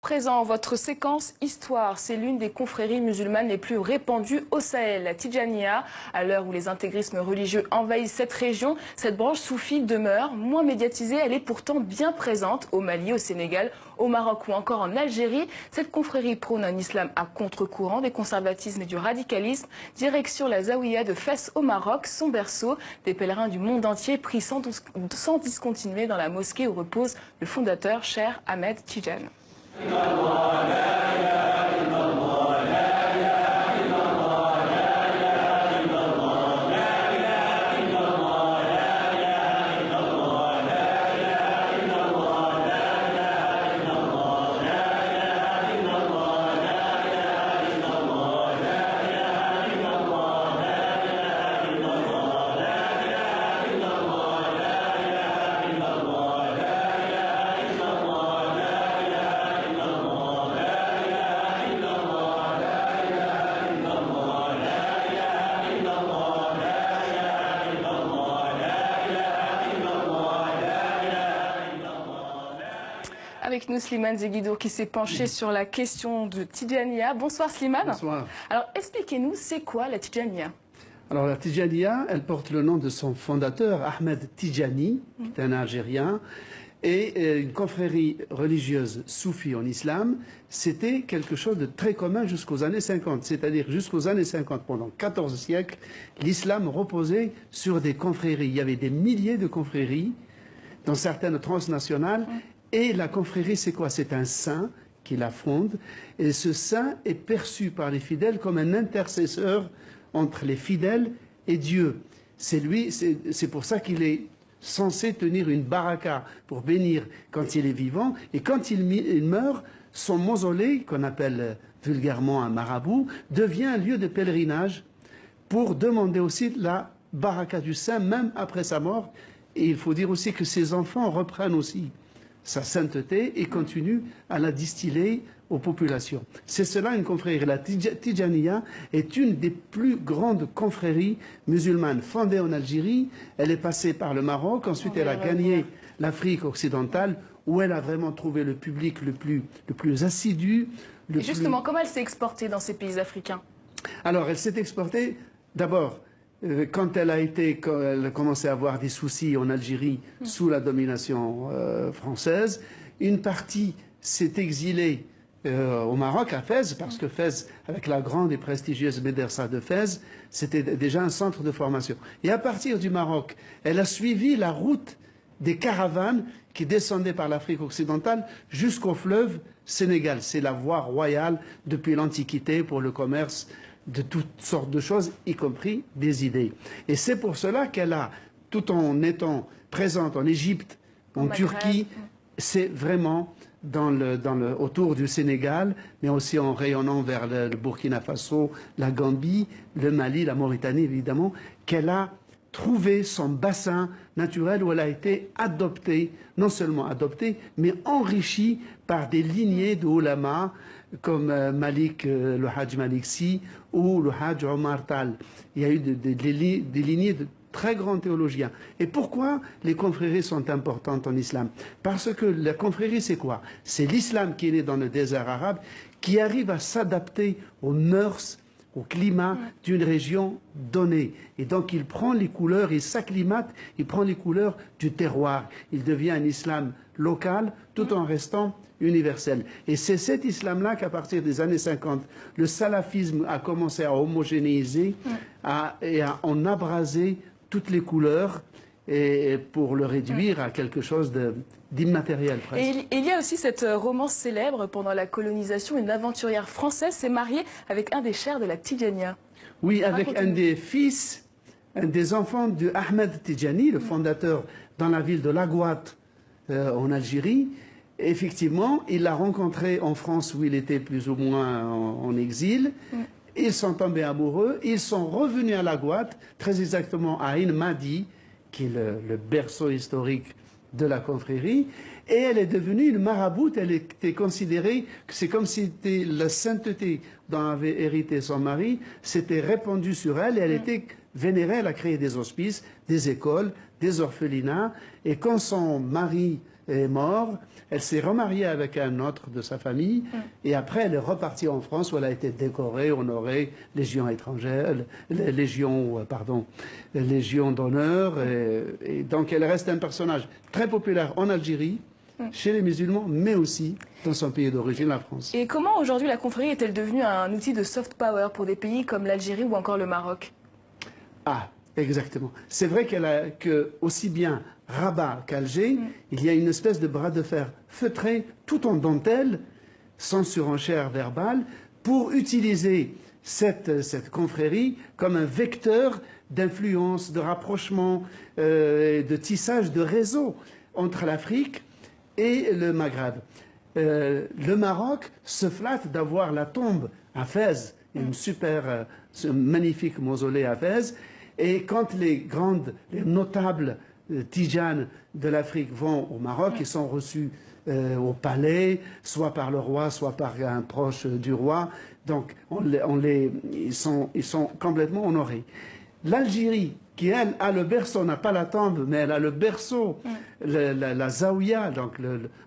Présent, votre séquence Histoire, c'est l'une des confréries musulmanes les plus répandues au Sahel, la Tidjaniya. À l'heure où les intégrismes religieux envahissent cette région, cette branche soufie demeure moins médiatisée. Elle est pourtant bien présente au Mali, au Sénégal, au Maroc ou encore en Algérie. Cette confrérie prône un islam à contre-courant des conservatismes et du radicalisme. Direction la Zawiya de Fès au Maroc, son berceau. Des pèlerins du monde entier prient sans discontinuer dans la mosquée où repose le fondateur, Cheikh Ahmed Tidiane. Avec nous, Slimane Zeguidour, qui s'est penché sur la question de Tidjaniya. Bonsoir Slimane. Bonsoir. Alors expliquez-nous, c'est quoi la Tidjaniya? Alors la Tidjaniya, elle porte le nom de son fondateur, Ahmed Tidjani, qui est un Algérien, et une confrérie religieuse soufie en islam. C'était quelque chose de très commun jusqu'aux années 50. C'est-à-dire jusqu'aux années 50, pendant 14 siècles, l'islam reposait sur des confréries. Il y avait des milliers de confréries, dont certaines transnationales. Et la confrérie, c'est quoi? C'est un saint qui la fonde. Et ce saint est perçu par les fidèles comme un intercesseur entre les fidèles et Dieu. C'est pour ça qu'il est censé tenir une baraka pour bénir quand il est vivant. Et quand il meurt, son mausolée, qu'on appelle vulgairement un marabout, devient un lieu de pèlerinage pour demander aussi la baraka du saint, même après sa mort. Et il faut dire aussi que ses enfants reprennent aussi sa sainteté et continue à la distiller aux populations. C'est cela une confrérie. La Tidjaniya est une des plus grandes confréries musulmanes fondée en Algérie. Elle est passée par le Maroc, ensuite elle a gagné l'Afrique occidentale où elle a vraiment trouvé le public le plus assidu. Et justement, comment elle s'est exportée dans ces pays africains? Alors elle s'est exportée d'abord quand elle a commencé à avoir des soucis en Algérie sous la domination française. Une partie s'est exilée au Maroc, à Fès, parce que Fès, avec la grande et prestigieuse Médersa de Fès, c'était déjà un centre de formation. Et à partir du Maroc, elle a suivi la route des caravanes qui descendaient par l'Afrique occidentale jusqu'au fleuve Sénégal. C'est la voie royale depuis l'Antiquité pour le commerce de toutes sortes de choses, y compris des idées. Et c'est pour cela qu'elle a, tout en étant présente en Égypte, en Turquie, c'est vraiment autour du Sénégal, mais aussi en rayonnant vers le Burkina Faso, la Gambie, le Mali, la Mauritanie évidemment, qu'elle a trouvé son bassin naturel où elle a été adoptée, non seulement adoptée, mais enrichie par des lignées de ulama comme le Hajj Malik Sy ou le Hajj Omar Tal. Il y a eu des lignées de très grands théologiens. Et pourquoi les confréries sont importantes en islam? Parce que la confrérie, c'est quoi? C'est l'islam qui est né dans le désert arabe, qui arrive à s'adapter aux mœurs, au climat d'une région donnée. Et donc il prend les couleurs, il s'acclimate, il prend les couleurs du terroir. Il devient un islam local tout en restant universel. Et c'est cet islam-là qu'à partir des années 50, le salafisme a commencé à homogénéiser et à en abraser toutes les couleurs et pour le réduire à quelque chose d'immatériel presque. Et il y a aussi cette romance célèbre pendant la colonisation. Une aventurière française s'est mariée avec un des chers de la Tidjaniya. Oui, avec un des fils, un des enfants de Ahmed Tidjani, le fondateur dans la ville de Laghouat en Algérie. Effectivement, il l'a rencontré en France où il était plus ou moins en exil. Ils sont tombés amoureux. Ils sont revenus à Laghouat, très exactement à Ain Madi, qui est le berceau historique de la confrérie, et elle est devenue une maraboute. Elle était considérée que c'est comme si la sainteté dont avait hérité son mari s'était répandue sur elle, et elle était vénérée. Elle a créé des hospices, des écoles, des orphelinats, et quand son mari est mort. Elle s'est remariée avec un autre de sa famille. Et après, elle est repartie en France où elle a été décorée, honorée, Légion étrangère, Légion d'honneur. Et donc, elle reste un personnage très populaire en Algérie, chez les musulmans, mais aussi dans son pays d'origine, la France. Et comment aujourd'hui la confrérie est-elle devenue un outil de soft power pour des pays comme l'Algérie ou encore le Maroc? Ah, exactement. C'est vrai que aussi bien Rabat qu'Alger, il y a une espèce de bras de fer feutré, tout en dentelle, sans surenchère verbale, pour utiliser cette confrérie comme un vecteur d'influence, de rapprochement, de tissage de réseaux entre l'Afrique et le Maghreb. Le Maroc se flatte d'avoir la tombe à Fès, ce magnifique mausolée à Fès, et quand les notables tijanes de l'Afrique vont au Maroc, ils sont reçus au palais, soit par le roi, soit par un proche du roi, donc ils sont complètement honorés. L'Algérie, qui elle a le berceau, n'a pas la tombe, mais elle a le berceau, la zaouia, donc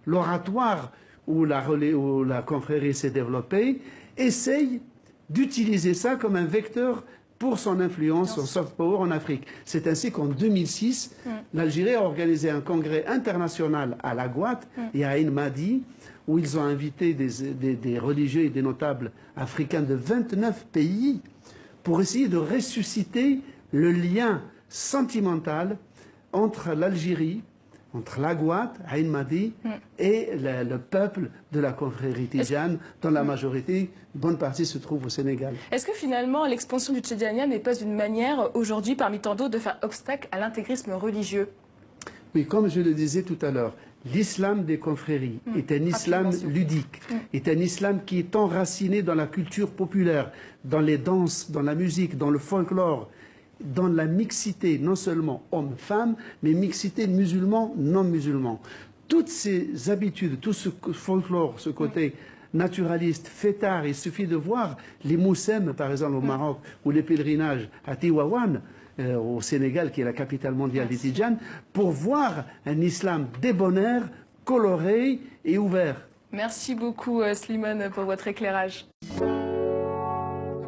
l'oratoire où la confrérie s'est développée, essaye d'utiliser ça comme un vecteur pour son influence, son soft power en Afrique. C'est ainsi qu'en 2006, l'Algérie a organisé un congrès international à La Guatte et à Ain Madi, où ils ont invité des religieux et des notables africains de 29 pays pour essayer de ressusciter le lien sentimental entre l'Algérie, entre la Guatte, Ain Madi, et le peuple de la confrérie tidjane, dont la majorité, bonne partie, se trouve au Sénégal. Est-ce que finalement l'expansion du Tidjania n'est pas une manière aujourd'hui, parmi tant d'autres, de faire obstacle à l'intégrisme religieux? Oui, comme je le disais tout à l'heure, l'islam des confréries est un islam ludique, est un islam qui est enraciné dans la culture populaire, dans les danses, dans la musique, dans le folklore, dans la mixité, non seulement hommes-femmes, mais mixité musulmans, non-musulmans. Toutes ces habitudes, tout ce folklore, ce côté naturaliste, fêtard, il suffit de voir les moussem, par exemple, au Maroc, ou les pèlerinages à Tiwawan, au Sénégal, qui est la capitale mondiale des Tidjanes, pour voir un islam débonnaire, coloré et ouvert. Merci beaucoup, Slimane, pour votre éclairage.